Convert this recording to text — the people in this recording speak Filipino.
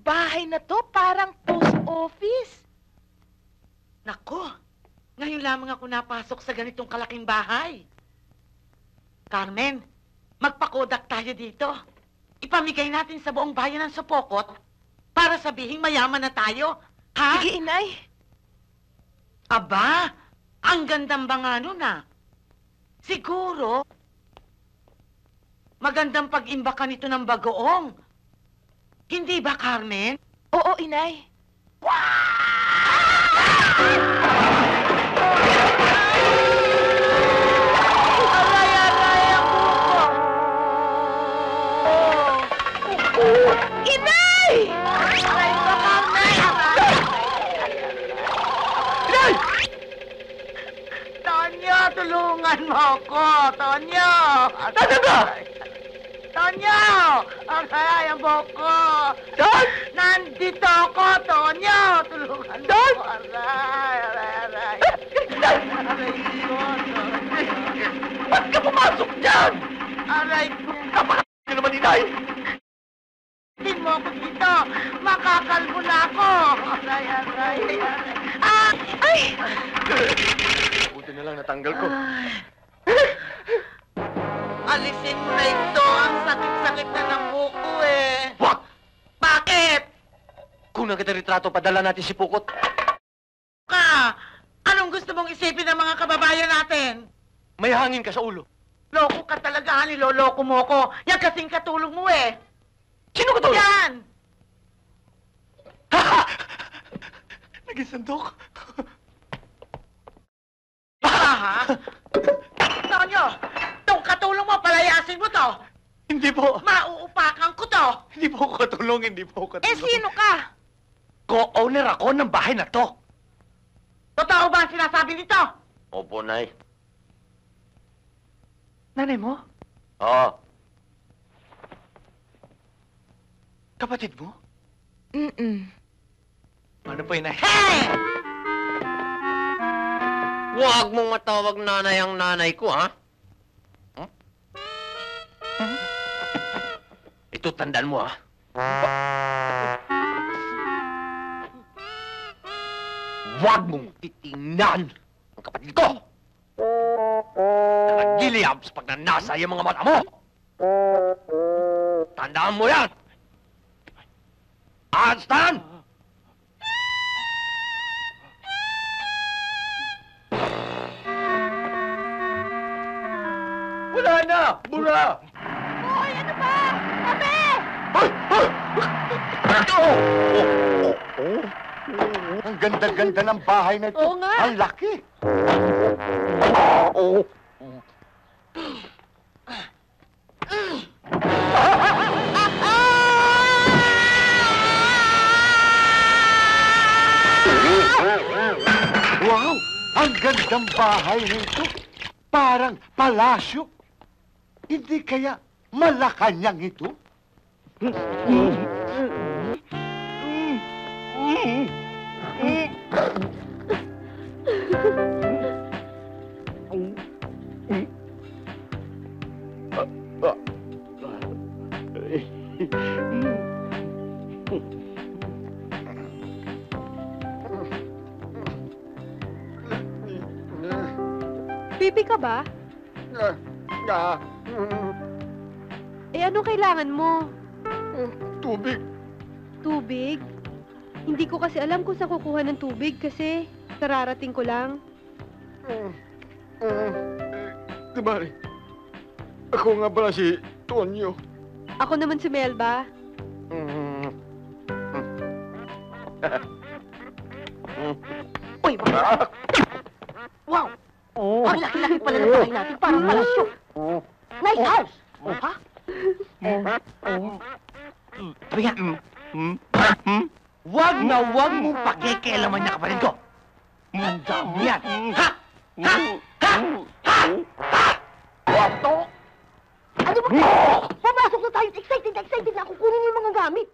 bahay na to parang post office. Nako, ngayon lamang ako napasok sa ganitong kalaking bahay. Carmen, magpakodak tayo dito. Ipamigay natin sa buong bayan ng Sopokot para sabihing mayaman na tayo. Ha? Sige, inay. Aba, ang gandang banga nun ah. Siguro, magandang pag-imbakan ito ng bagoong. Hindi ba, Carmen? Oo, inay. Aray, ako ko. Inay! Aray ko, Carmen! Inay! Tonyo, tulungan mo ako! Tonyo! Nasaan ka? Tonyo! Aray, ang buhok ko! Saan? Nandito ako, Tonyo! Tulungan mo Saan? ako! Aray! Aray ko, Tonyo! Ba't ka pumasok dyan? Aray ko! Kapakasya naman, inay! Tin mo ako dito! Makakalbo na ako! Aray! Ah! Ay! Buti na lang natanggal ko. Alisin mo na ito! Ang sakit-sakit na ng buko eh! Wag! Bakit? Kung nakita retrato, padala natin si Pukot. Ka! Anong gusto mong isipin ng mga kababayan natin? May hangin ka sa ulo. Loko ka talaga, niloloko mo ko. Yan kasing katulong mo eh. Sino ka to? Yan! Naging sandok. Ha? Tonyo, itong katulong mo, palayasin mo to. Hindi po. Mauupakan ko to. Hindi po ako katulong, hindi po ako katulong. Eh, sino ka? Co-owner ako ng bahay na to. Totoo ba ang sinasabi nito? Opo, Nay. Nanay mo? Oo. Kapatid mo? Mm-mm. Ano po, Inay? Hey! Huwag mong matawag nanay ang nanay ko, ha? Ito, tandaan mo, ha? Huwag mong titingnan ang kapatid ko! Nakagiliyab sa pagnanasa yung mga mata mo! Tandaan mo yan! Understand? Wala na! Bura! Hoy, ano ba? Tabi! Ay! Ay! Ang ganda-ganda ng bahay na ito. Oo nga. Ang laki. Wow! Ang gandang bahay na ito. Parang palasyo. Hindi kaya Malacanang ito? Pipi ka ba? Eh, anong kailangan mo? Tubig. Tubig? Hindi ko kasi alam kung saan kukuha ng tubig kasi kararating ko lang. Mari, ako nga pala si Tonyo. Ako naman si Melba. Uy, bakit? Wow! Ang laki-laki pala ng bahay natin. Parang palasyo. Nice house! Ha? Sabi nga, wag na wag mong pakikialaman niya kapatid ko. Manda mo yan. Ha? Ha? Ha? Ha? Ha? Ano ba? Pumasok na tayo. Excited na ako. Kunin mo yung mga gamit.